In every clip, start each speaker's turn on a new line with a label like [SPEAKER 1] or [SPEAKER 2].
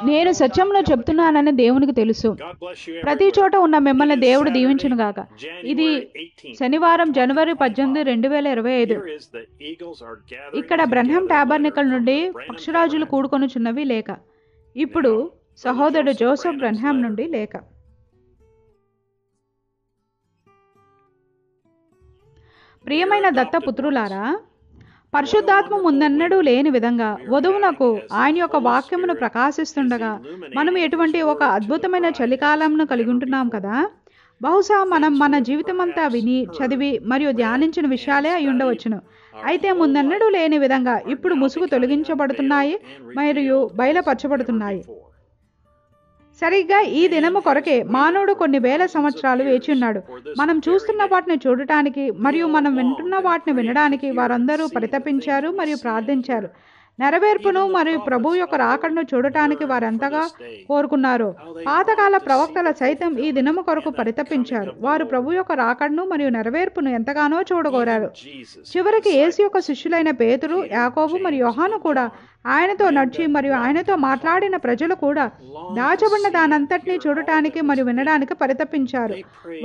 [SPEAKER 1] నేను సత్యంలో చెప్తున్నానని దేవునికి తెలుసు. ప్రతి చోట ఉన్న మిమ్మల్ని దేవుడు దీవించునుగాక. ఇది శనివారం జనవరి 18, 2025. ఇక్కడ బ్రహ్నం టాబర్నికల్ నుండి పక్షిరాజులు కూడుకొనుచున్నవి లేక. ఇప్పుడు సహోదరుడు జోసెఫ్ బ్రహ్నాం నుండి లేక. ప్రియమైన దత్తపుత్రులారా, పరిశుద్ధాత్మ ముందెన్నడూ లేని విధంగా వధువునకు ఆయన యొక్క వాక్యమును ప్రకాశిస్తుండగా మనం ఎటువంటి ఒక అద్భుతమైన చలికాలంను కలిగి ఉంటున్నాం కదా. బహుశా మనం మన జీవితమంతా విని చదివి మరియు ధ్యానించిన విషయాలే అయి ఉండవచ్చును. అయితే ముందెన్నడూ లేని విధంగా ఇప్పుడు ముసుగు తొలగించబడుతున్నాయి మరియు బయలుపరచబడుతున్నాయి. సరిగ్గా ఈ దినము కొరకే మానవుడు కొన్ని వేల సంవత్సరాలు వేచి ఉన్నాడు. మనం చూస్తున్న వాటిని చూడటానికి మరియు మనం వింటున్న వాటిని వినడానికి వారందరూ పరితపించారు మరియు ప్రార్థించారు. నెరవేర్పును మరియు ప్రభు యొక్క రాకడను చూడటానికి వారెంతగా కోరుకున్నారో. పాతకాల ప్రవక్తల సైతం ఈ దినము కొరకు పరితపించారు. వారు ప్రభు యొక్క రాకడను మరియు నెరవేర్పును ఎంతగానో చూడగోరారు. చివరికి యేసు యొక్క శిష్యులైన పేతురు, యాకోబు మరియు యోహాను కూడా ఆయనతో నడిచి మరియు ఆయనతో మాట్లాడిన ప్రజలు కూడా దాచబడిన దానంతటినీ చూడటానికి మరియు వినడానికి పరితపించారు.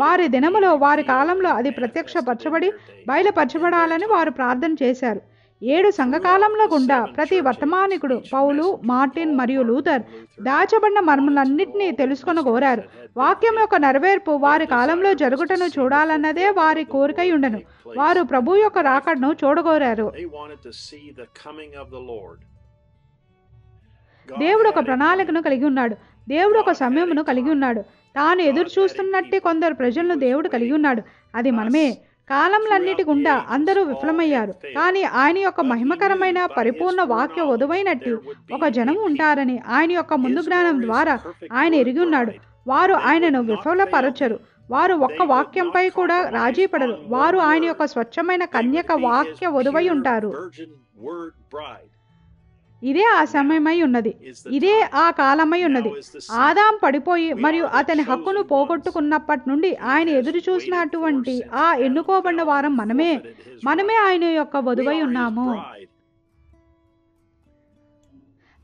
[SPEAKER 1] వారి దినములో వారి కాలంలో అది ప్రత్యక్షపరచబడి బయలుపరచబడాలని వారు ప్రార్థన చేశారు. 7 సంఘకాలంలో గుండా ప్రతి వర్తమానికుడు పౌలు, మార్టిన్ మరియు లూథర్ దాచబడిన మర్మలన్నింటినీ తెలుసుకొని కోరారు. వాక్యం యొక్క నెరవేర్పు వారి కాలంలో జరుగుటను చూడాలన్నదే వారి కోరికై ఉండను. వారు ప్రభు యొక్క రాకడను చూడగోరారు. దేవుడు ఒక ప్రణాళికను కలిగి ఉన్నాడు. దేవుడు ఒక సమయమును కలిగి ఉన్నాడు. తాను ఎదురు చూస్తున్నట్టు కొందరు ప్రజలను దేవుడు కలిగి ఉన్నాడు. అది మనమే. కాలంలన్నిటి గుండా అందరూ విఫలమయ్యారు. కానీ ఆయన యొక్క మహిమకరమైన పరిపూర్ణ వాక్య వధువైనట్టు ఒక జనం ఉంటారని ఆయన యొక్క ముందు జ్ఞానం ద్వారా ఆయన ఎరిగి ఉన్నాడు. వారు ఆయనను విఫలపరచరు. వారు ఒక్క వాక్యంపై కూడా రాజీ పడరు. వారు ఆయన యొక్క స్వచ్ఛమైన కన్యక వాక్య వధువై ఉంటారు. ఇదే ఆ సమయమై ఉన్నది. ఇదే ఆ కాలమై ఉన్నది. ఆదాం పడిపోయి మరియు అతని హక్కును పోగొట్టుకున్నప్పటి నుండి ఆయన ఎదురు చూసినటువంటి ఆ ఎన్నుకోబడిన వారం మనమే ఆయన యొక్క వధువై ఉన్నాము.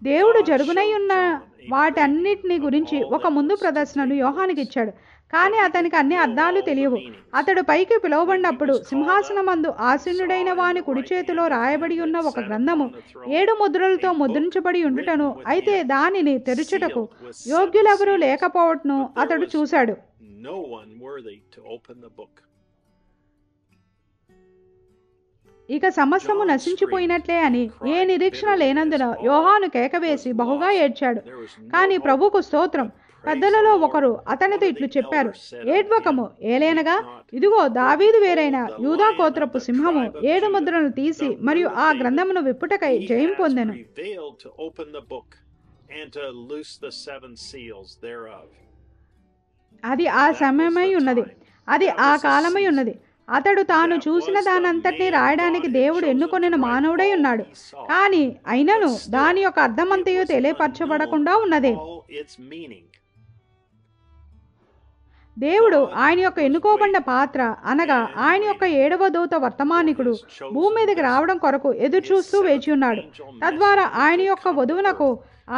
[SPEAKER 1] దేవుడు జరుగునై ఉన్న వాటన్నిటిని గురించి ఒక ముందు ప్రదర్శనను యోహానికి ఇచ్చాడు. కానీ అతనికి అన్ని అర్థాలు తెలియవు. అతడు పైకి పిలువబడినప్పుడు సింహాసనమందు ఆసీనుడైన వాని కుడి చేతిలో రాయబడి ఉన్న ఒక గ్రంథము 7 ముద్రలతో ముద్రించబడి ఉండుటను, అయితే దానిని తెరుచుటకు యోగ్యులెవరూ లేకపోవటను అతడు చూశాడు. ఇక సమస్తము నశించిపోయినట్లే అని ఏ నిరీక్షణ లేనందున యోహాను కేకవేసి బహుగా ఏడ్చాడు. కానీ ప్రభుకు స్తోత్రం. పెద్దలలో ఒకరు అతనితో ఇట్లు చెప్పారు, ఏడ్వకము, ఏలేనగా ఇదిగో దావీదు వేరైన యూదా గోత్రపు సింహము 7 ముద్రలను తీసి మరియు ఆ గ్రంథమును విప్పుటకై జయం పొందెను. అది ఆ సమయమై ఉన్నది. అది ఆ కాలమై ఉన్నది. అతడు తాను చూసిన దానంతటినీ రాయడానికి దేవుడు ఎన్నుకొనిన మానవుడై ఉన్నాడు. కానీ అయినను దాని యొక్క అర్థమంతయు తెలియపరచబడకుండా ఉన్నదే. దేవుడు ఆయన యొక్క ఎన్నుకోబడిన పాత్ర అనగా ఆయన యొక్క 7వ దూత వర్తమానికుడు భూమి మీదకి రావడం కొరకు ఎదురు చూస్తూ వేచి ఉన్నాడు. తద్వారా ఆయన యొక్క వధువునకు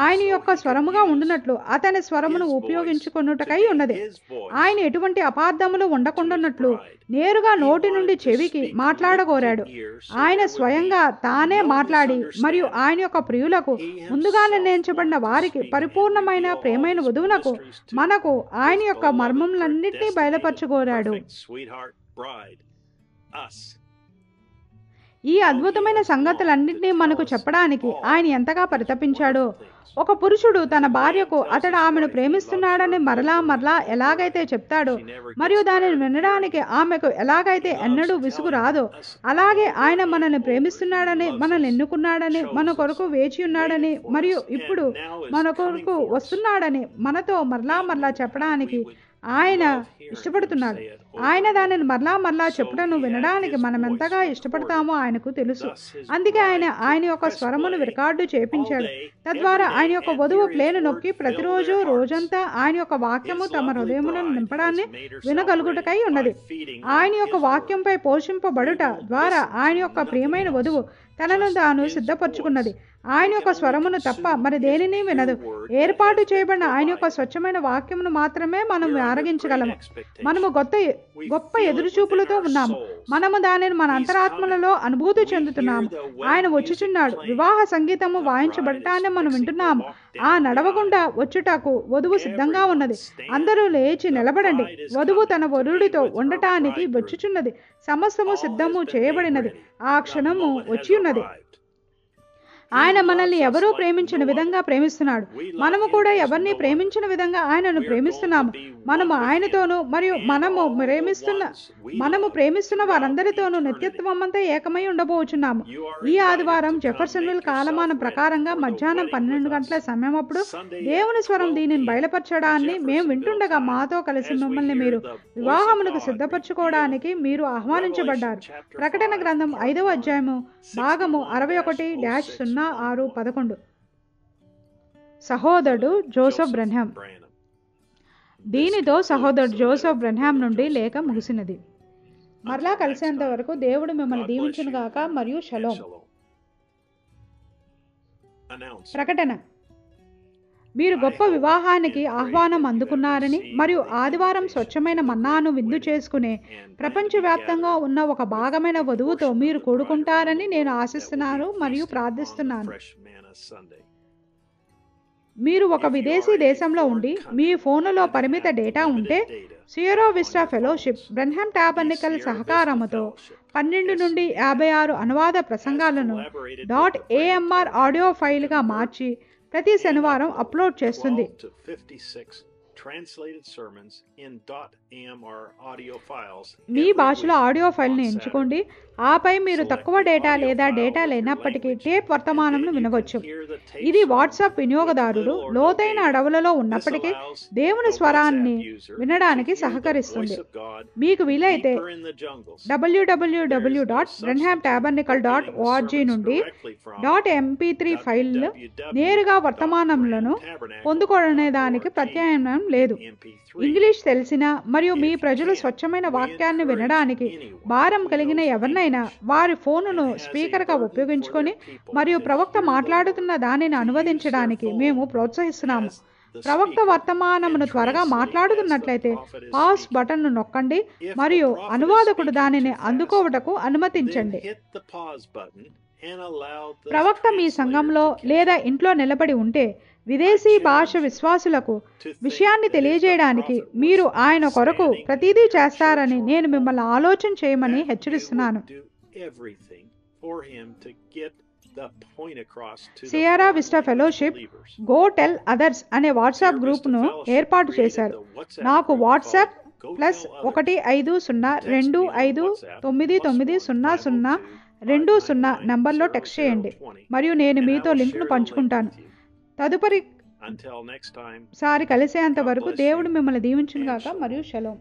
[SPEAKER 1] ఆయన యొక్క స్వరముగా ఉండునట్లు అతని స్వరమును ఉపయోగించుకున్నటకై ఉన్నది. ఆయన ఎటువంటి అపార్థములు ఉండకుండానట్లు నేరుగా నోటి నుండి చెవికి మాట్లాడగోరాడు. ఆయన స్వయంగా తానే మాట్లాడి మరియు ఆయన యొక్క ప్రియులకు ముందుగా నిర్ణయించబడిన వారికి పరిపూర్ణమైన ప్రేమైన వధువునకు మనకు ఆయన యొక్క మర్మములన్నింటినీ బయలుపరచగోరాడు. ఈ అద్భుతమైన సంగతులన్నింటినీ మనకు చెప్పడానికి ఆయన ఎంతగా పరితపించాడో. ఒక పురుషుడు తన భార్యకు అతడు ఆమెను ప్రేమిస్తున్నాడని మరలా ఎలాగైతే చెప్తాడో మరియు దానిని వినడానికి ఆమెకు ఎలాగైతే ఎన్నడూ విసుగు రాదో, అలాగే ఆయన మనల్ని ప్రేమిస్తున్నాడని, మనల్ని ఎన్నుకున్నాడని, మన కొరకు వేచి ఉన్నాడని మరియు ఇప్పుడు మన కొరకు వస్తున్నాడని మనతో మరలా చెప్పడానికి ఆయన ఇష్టపడుతున్నాడు. ఆయన దానిని మరలా చెప్పుటను వినడానికి మనం ఎంతగా ఇష్టపడతామో ఆయనకు తెలుసు. అందుకే ఆయన యొక్క స్వరమును రికార్డు చేపించాడు. తద్వారా ఆయన యొక్క వధువు ప్లేను నొక్కి ప్రతిరోజు రోజంతా ఆయన యొక్క వాక్యము తమ హృదయములను నింపడాన్ని వినగలుగుటకై ఉన్నది. ఆయన యొక్క వాక్యంపై పోషింపబడుట ద్వారా ఆయన యొక్క ప్రియమైన వధువు తనను తాను సిద్ధపరచుకున్నది. ఆయన యొక్క స్వరమును తప్ప మరి దేనిని వినదు. ఏర్పాటు చేయబడిన ఆయన యొక్క స్వచ్ఛమైన వాక్యమును మాత్రమే మనం ఆరగించగలము. మనము గొప్ప ఎదురుచూపులతో ఉన్నాము. మనము దానిని మన అంతరాత్మలలో అనుభూతి చెందుతున్నాము. ఆయన వచ్చుచున్నాడు. వివాహ సంగీతము వాయించబడటాన్ని మనం వింటున్నాము. ఆ నడవకుండా వచ్చుటకు వధువు సిద్ధంగా ఉన్నది. అందరూ లేచి నిలబడండి. వధువు తన వరుడితో ఉండటానికి వచ్చుచున్నది. సమస్తము సిద్ధము చేయబడినది. ఆ క్షణము వచ్చి ఉన్నది. ఆయన మనల్ని ఎవరూ ప్రేమించిన విధంగా ప్రేమిస్తున్నాడు. మనము కూడా ఎవరిని ప్రేమించిన విధంగా ఆయనను ప్రేమిస్తున్నాము. మనము ఆయనతోనూ మరియు మనము ప్రేమిస్తున్న వారందరితోనూ నిత్యత్వమంతా ఏకమై ఉండబోచున్నాము. ఈ ఆదివారం జెఫర్సన్విల్ కాలమానం ప్రకారంగా మధ్యాహ్నం 12 గంటల సమయం అప్పుడు దేవుని స్వరం దీనిని బయలుపరచడాన్ని మేము వింటుండగా మాతో కలిసి మిమ్మల్ని మీరు వివాహమునకు సిద్ధపరచుకోవడానికి మీరు ఆహ్వానించబడ్డారు. ప్రకటన గ్రంథం 5వ అధ్యాయము భాగము 61-06-11. సహోదరుడు జోసెఫ్ బ్రెన్హామ్. దీనితో సహోదరుడు జోసెఫ్ బ్రెన్హామ్ నుండి లేఖ ముగిసినది. మరలా కలిసేంత వరకు దేవుడు మిమ్మల్ని దీవించును గాక మరియు షలోం. ప్రకటన: మీరు గొప్ప వివాహానికి ఆహ్వానం అందుకున్నారని మరియు ఆదివారం స్వచ్ఛమైన మన్నాను విందు చేసుకునే ప్రపంచవ్యాప్తంగా ఉన్న ఒక భాగమైన వధువుతో మీరు కూడుకుంటారని నేను ఆశిస్తున్నాను మరియు ప్రార్థిస్తున్నాను. మీరు ఒక విదేశీ దేశంలో ఉండి మీ ఫోనులో పరిమిత డేటా ఉంటే Sierra Vista fellowship Brenham tabernacle సహకారముతో 12 నుండి 56 అనువాద ప్రసంగాలను .amr ఆడియో ఫైల్గా మార్చి ప్రతి శనివారం అప్లోడ్ చేస్తుంది. మీ భాషలో ఆడియో ఫైల్ని ఎంచుకోండి. ఆపై మీరు తక్కువ డేటా లేదా డేటా లేనప్పటికీ టేప్ వర్తమానంను వినవచ్చు. ఇది వాట్సాప్ వినియోగదారుడు లోతైన అడవులలో ఉన్నప్పటికీ దేవుని స్వరాన్ని వినడానికి సహకరిస్తుంది. మీకు వీలైతే www.brenhamtabernacle.org నుండి .mp3 ఫైల్ నేరుగా వర్తమానములను పొందుకునే దానికి ప్రత్యామ్నాయం లేదు. ఇంగ్లీష్ తెలిసిన మరియు మీ ప్రజలు స్వచ్ఛమైన వాక్యాన్ని వినడానికి భారం కలిగిన ఎవరినైనా వారి ఫోనును స్పీకర్గా ఉపయోగించుకొని మరియు ప్రవక్త మాట్లాడుతున్న దానిని అనువదించడానికి మేము ప్రోత్సహిస్తున్నాము. ప్రవక్త వర్తమానమును త్వరగా మాట్లాడుతున్నట్లయితే పాస్ బటన్ను నొక్కండి మరియు అనువాదకుడు దానిని అందుకోవటకు అనుమతించండి. ప్రవక్త మీ సంఘంలో లేదా ఇంట్లో నిలబడి ఉంటే విదేశీ భాష విశ్వాసులకు విషయాన్ని తెలియజేయడానికి మీరు ఆయన కొరకు ప్రతిదీ చేస్తారని నేను మిమ్మల్ని ఆలోచన చేయమని హెచ్చరిస్తున్నాను. Sierra Vista fellowship go tell others అనే వాట్సాప్ గ్రూప్ను ఏర్పాటు చేశారు. నాకు వాట్సాప్ +15225990020 నంబర్లో టెక్స్ట్ చేయండి మరియు నేను మీతో లింక్ను పంచుకుంటాను. తదుపరి సారి కలిసేంత వరకు దేవుడు మిమ్మల్ని దీవించును గాక మరియు షలోం.